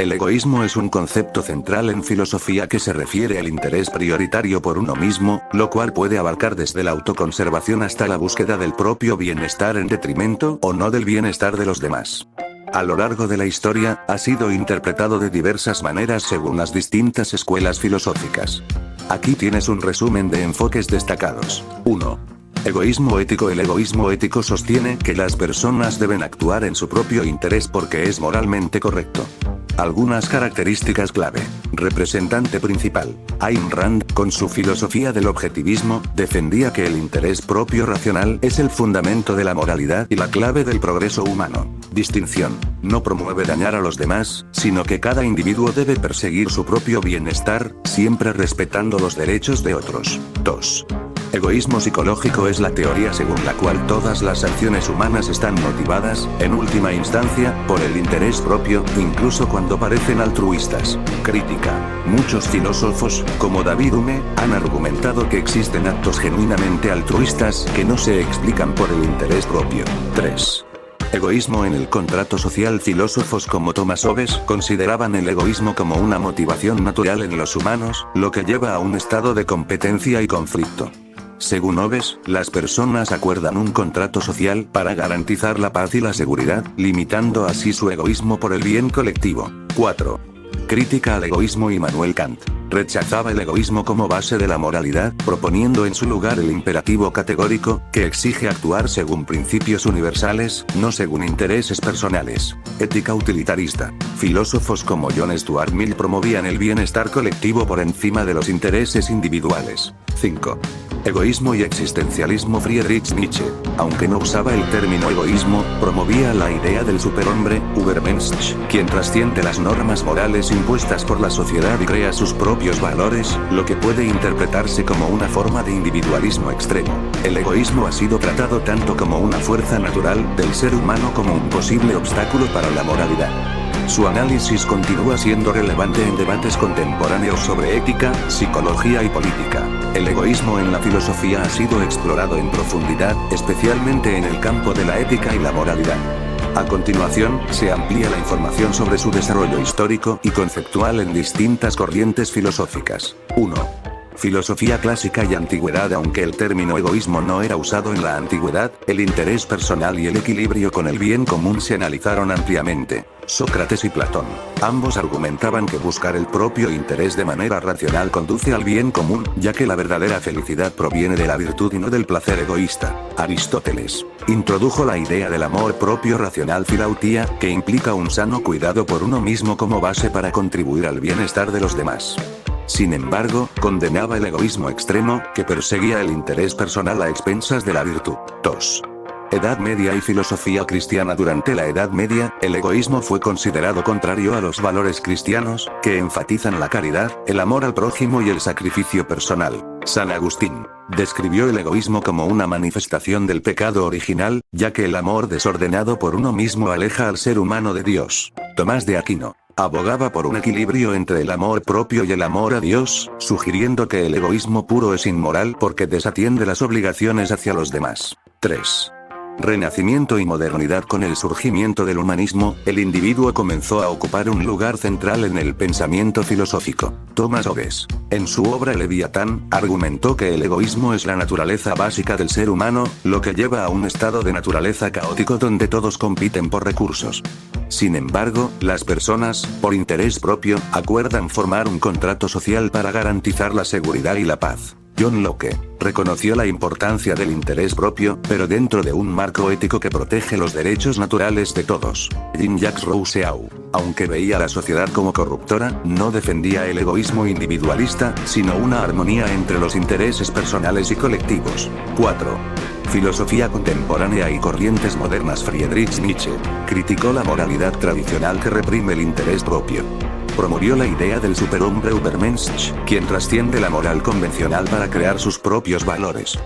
El egoísmo es un concepto central en filosofía que se refiere al interés prioritario por uno mismo, lo cual puede abarcar desde la autoconservación hasta la búsqueda del propio bienestar en detrimento o no del bienestar de los demás. A lo largo de la historia, ha sido interpretado de diversas maneras según las distintas escuelas filosóficas. Aquí tienes un resumen de enfoques destacados. 1. Egoísmo ético. El egoísmo ético sostiene que las personas deben actuar en su propio interés porque es moralmente correcto. Algunas características clave. Representante principal. Ayn Rand, con su filosofía del objetivismo, defendía que el interés propio racional es el fundamento de la moralidad y la clave del progreso humano. Distinción. No promueve dañar a los demás, sino que cada individuo debe perseguir su propio bienestar, siempre respetando los derechos de otros. 2. Egoísmo psicológico es la teoría según la cual todas las acciones humanas están motivadas, en última instancia, por el interés propio, incluso cuando parecen altruistas. Crítica. Muchos filósofos, como David Hume, han argumentado que existen actos genuinamente altruistas que no se explican por el interés propio. 3. Egoísmo en el contrato social. Filósofos como Thomas Hobbes consideraban el egoísmo como una motivación natural en los humanos, lo que lleva a un estado de competencia y conflicto. Según Hobbes, las personas acuerdan un contrato social para garantizar la paz y la seguridad, limitando así su egoísmo por el bien colectivo. 4. Crítica al egoísmo. Immanuel Kant rechazaba el egoísmo como base de la moralidad, proponiendo en su lugar el imperativo categórico, que exige actuar según principios universales, no según intereses personales. Ética utilitarista. Filósofos como John Stuart Mill promovían el bienestar colectivo por encima de los intereses individuales. 5. Egoísmo y existencialismo. Friedrich Nietzsche, aunque no usaba el término egoísmo, promovía la idea del superhombre, Übermensch, quien trasciende las normas morales impuestas por la sociedad y crea sus propios valores, lo que puede interpretarse como una forma de individualismo extremo. El egoísmo ha sido tratado tanto como una fuerza natural del ser humano como un posible obstáculo para la moralidad. Su análisis continúa siendo relevante en debates contemporáneos sobre ética, psicología y política. El egoísmo en la filosofía ha sido explorado en profundidad, especialmente en el campo de la ética y la moralidad. A continuación, se amplía la información sobre su desarrollo histórico y conceptual en distintas corrientes filosóficas. 1. Filosofía clásica y antigüedad. Aunque el término egoísmo no era usado en la antigüedad, el interés personal y el equilibrio con el bien común se analizaron ampliamente. Sócrates y Platón, ambos argumentaban que buscar el propio interés de manera racional conduce al bien común, ya que la verdadera felicidad proviene de la virtud y no del placer egoísta. Aristóteles introdujo la idea del amor propio racional filautía, que implica un sano cuidado por uno mismo como base para contribuir al bienestar de los demás. Sin embargo, condenaba el egoísmo extremo, que perseguía el interés personal a expensas de la virtud. 2. Edad Media y filosofía cristiana. Durante la Edad Media, el egoísmo fue considerado contrario a los valores cristianos, que enfatizan la caridad, el amor al prójimo y el sacrificio personal. San Agustín describió el egoísmo como una manifestación del pecado original, ya que el amor desordenado por uno mismo aleja al ser humano de Dios. Tomás de Aquino abogaba por un equilibrio entre el amor propio y el amor a Dios, sugiriendo que el egoísmo puro es inmoral porque desatiende las obligaciones hacia los demás. 3. Renacimiento y modernidad. Con el surgimiento del humanismo, el individuo comenzó a ocupar un lugar central en el pensamiento filosófico. Thomas Hobbes, en su obra Leviatán, argumentó que el egoísmo es la naturaleza básica del ser humano, lo que lleva a un estado de naturaleza caótico donde todos compiten por recursos. Sin embargo, las personas, por interés propio, acuerdan formar un contrato social para garantizar la seguridad y la paz. John Locke reconoció la importancia del interés propio, pero dentro de un marco ético que protege los derechos naturales de todos. Jean-Jacques Rousseau, aunque veía a la sociedad como corruptora, no defendía el egoísmo individualista, sino una armonía entre los intereses personales y colectivos. 4. Filosofía contemporánea y corrientes modernas. Friedrich Nietzsche criticó la moralidad tradicional que reprime el interés propio. Promovió la idea del superhombre Übermensch, quien trasciende la moral convencional para crear sus propios valores.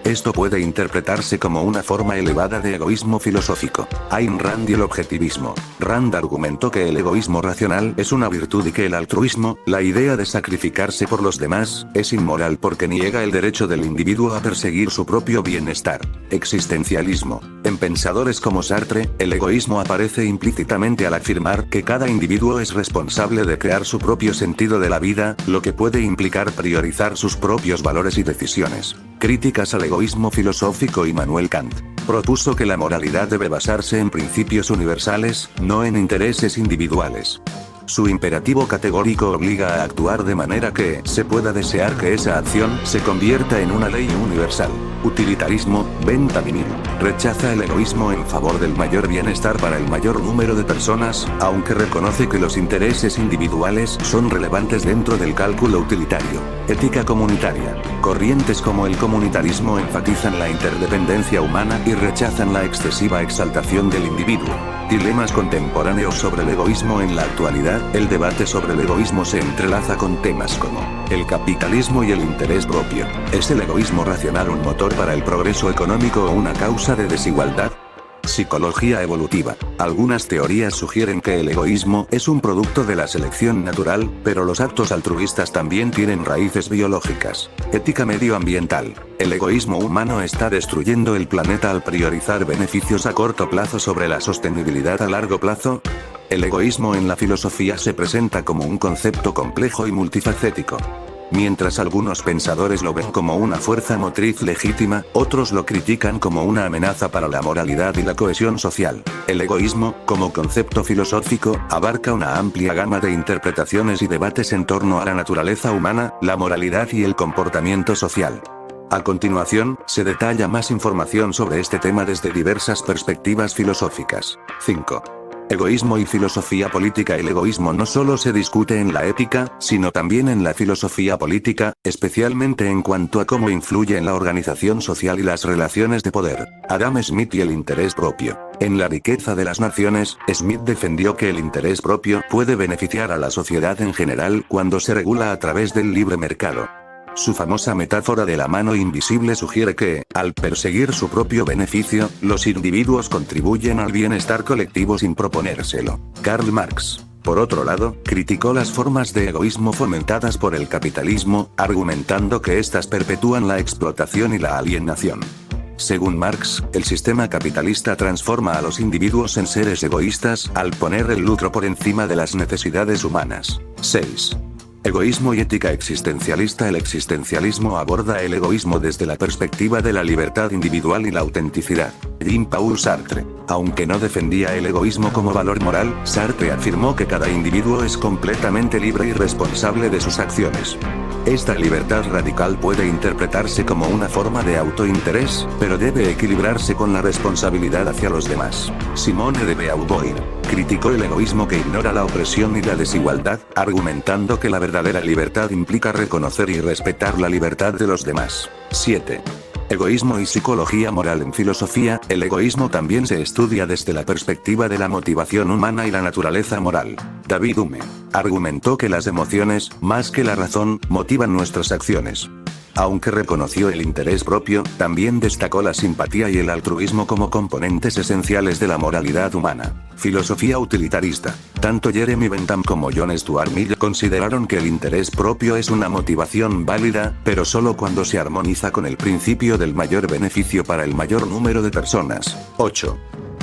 Esto puede interpretarse como una forma elevada de egoísmo filosófico. Ayn Rand y el objetivismo. Rand argumentó que el egoísmo racional es una virtud y que el altruismo, la idea de sacrificarse por los demás, es inmoral porque niega el derecho del individuo a perseguir su propio bienestar. Existencialismo. En pensadores como Sartre, el egoísmo aparece implícitamente al afirmar que cada individuo es responsable de crear su propio sentido de la vida, lo que puede implicar priorizar sus propios valores y decisiones. Críticas al egoísmo filosófico. Immanuel Kant propuso que la moralidad debe basarse en principios universales, no en intereses individuales. Su imperativo categórico obliga a actuar de manera que se pueda desear que esa acción se convierta en una ley universal. Utilitarismo. Bentham rechaza el egoísmo en favor del mayor bienestar para el mayor número de personas, aunque reconoce que los intereses individuales son relevantes dentro del cálculo utilitario. Ética comunitaria. Corrientes como el comunitarismo enfatizan la interdependencia humana y rechazan la excesiva exaltación del individuo. Dilemas contemporáneos sobre el egoísmo en la actualidad. El debate sobre el egoísmo se entrelaza con temas como el capitalismo y el interés propio. ¿Es el egoísmo racional un motor para el progreso económico o una causa de desigualdad? Psicología evolutiva. Algunas teorías sugieren que el egoísmo es un producto de la selección natural, pero los actos altruistas también tienen raíces biológicas. Ética medioambiental. El egoísmo humano está destruyendo el planeta al priorizar beneficios a corto plazo sobre la sostenibilidad a largo plazo. El egoísmo en la filosofía se presenta como un concepto complejo y multifacético. Mientras algunos pensadores lo ven como una fuerza motriz legítima, otros lo critican como una amenaza para la moralidad y la cohesión social. El egoísmo, como concepto filosófico, abarca una amplia gama de interpretaciones y debates en torno a la naturaleza humana, la moralidad y el comportamiento social. A continuación, se detalla más información sobre este tema desde diversas perspectivas filosóficas. 5. Egoísmo y filosofía política. El egoísmo no solo se discute en la ética, sino también en la filosofía política, especialmente en cuanto a cómo influye en la organización social y las relaciones de poder. Adam Smith y el interés propio. En La riqueza de las naciones, Smith defendió que el interés propio puede beneficiar a la sociedad en general cuando se regula a través del libre mercado. Su famosa metáfora de la mano invisible sugiere que, al perseguir su propio beneficio, los individuos contribuyen al bienestar colectivo sin proponérselo. Karl Marx, por otro lado, criticó las formas de egoísmo fomentadas por el capitalismo, argumentando que éstas perpetúan la explotación y la alienación. Según Marx, el sistema capitalista transforma a los individuos en seres egoístas, al poner el lucro por encima de las necesidades humanas. 6. Egoísmo y ética existencialista. El existencialismo aborda el egoísmo desde la perspectiva de la libertad individual y la autenticidad. Jean-Paul Sartre. Aunque no defendía el egoísmo como valor moral, Sartre afirmó que cada individuo es completamente libre y responsable de sus acciones. Esta libertad radical puede interpretarse como una forma de autointerés, pero debe equilibrarse con la responsabilidad hacia los demás. Simone de Beauvoir criticó el egoísmo que ignora la opresión y la desigualdad, argumentando que la verdadera libertad implica reconocer y respetar la libertad de los demás. 7. Egoísmo y psicología moral. En filosofía, el egoísmo también se estudia desde la perspectiva de la motivación humana y la naturaleza moral. David Hume argumentó que las emociones, más que la razón, motivan nuestras acciones. Aunque reconoció el interés propio, también destacó la simpatía y el altruismo como componentes esenciales de la moralidad humana. Filosofía utilitarista. Tanto Jeremy Bentham como John Stuart Mill consideraron que el interés propio es una motivación válida, pero solo cuando se armoniza con el principio del mayor beneficio para el mayor número de personas. 8.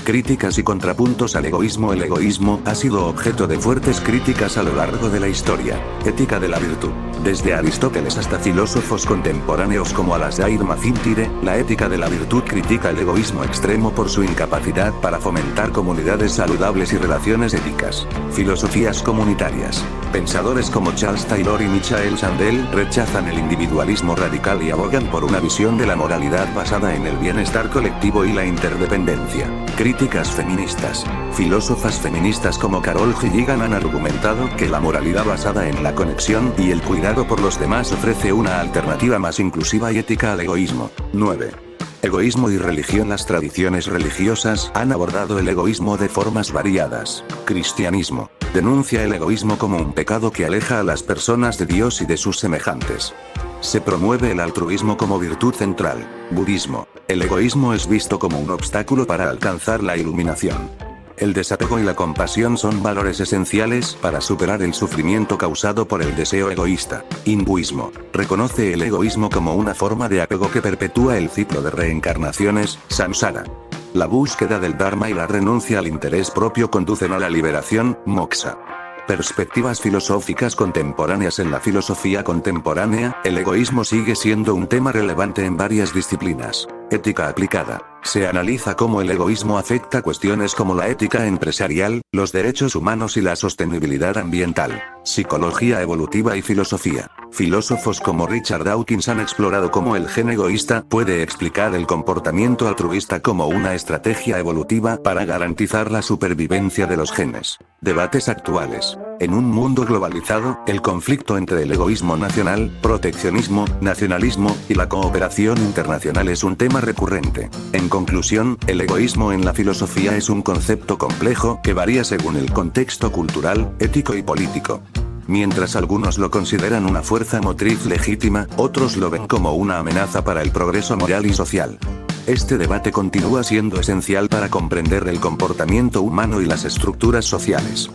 Críticas y contrapuntos al egoísmo. El egoísmo ha sido objeto de fuertes críticas a lo largo de la historia. Ética de la virtud. Desde Aristóteles hasta filósofos contemporáneos como Alasdair MacIntyre, la ética de la virtud critica el egoísmo extremo por su incapacidad para fomentar comunidades saludables y relaciones éticas. Filosofías comunitarias. Pensadores como Charles Taylor y Michael Sandel rechazan el individualismo radical y abogan por una visión de la moralidad basada en el bienestar colectivo y la interdependencia. Críticas feministas. Filósofas feministas como Carol Gilligan han argumentado que la moralidad basada en la conexión y el cuidado por los demás ofrece una alternativa más inclusiva y ética al egoísmo. 9. Egoísmo y religión. Las tradiciones religiosas han abordado el egoísmo de formas variadas. Cristianismo. Denuncia el egoísmo como un pecado que aleja a las personas de Dios y de sus semejantes. Se promueve el altruismo como virtud central. Budismo. El egoísmo es visto como un obstáculo para alcanzar la iluminación. El desapego y la compasión son valores esenciales para superar el sufrimiento causado por el deseo egoísta. Hinduismo. Reconoce el egoísmo como una forma de apego que perpetúa el ciclo de reencarnaciones, samsara. La búsqueda del Dharma y la renuncia al interés propio conducen a la liberación, moksha. Perspectivas filosóficas contemporáneas. En la filosofía contemporánea, el egoísmo sigue siendo un tema relevante en varias disciplinas. Ética aplicada. Se analiza cómo el egoísmo afecta cuestiones como la ética empresarial, los derechos humanos y la sostenibilidad ambiental. Psicología evolutiva y filosofía. Filósofos como Richard Dawkins han explorado cómo el gen egoísta puede explicar el comportamiento altruista como una estrategia evolutiva para garantizar la supervivencia de los genes. Debates actuales. En un mundo globalizado, el conflicto entre el egoísmo nacional, proteccionismo, nacionalismo y la cooperación internacional es un tema recurrente. En conclusión, el egoísmo en la filosofía es un concepto complejo que varía según el contexto cultural, ético y político. Mientras algunos lo consideran una fuerza motriz legítima, otros lo ven como una amenaza para el progreso moral y social. Este debate continúa siendo esencial para comprender el comportamiento humano y las estructuras sociales.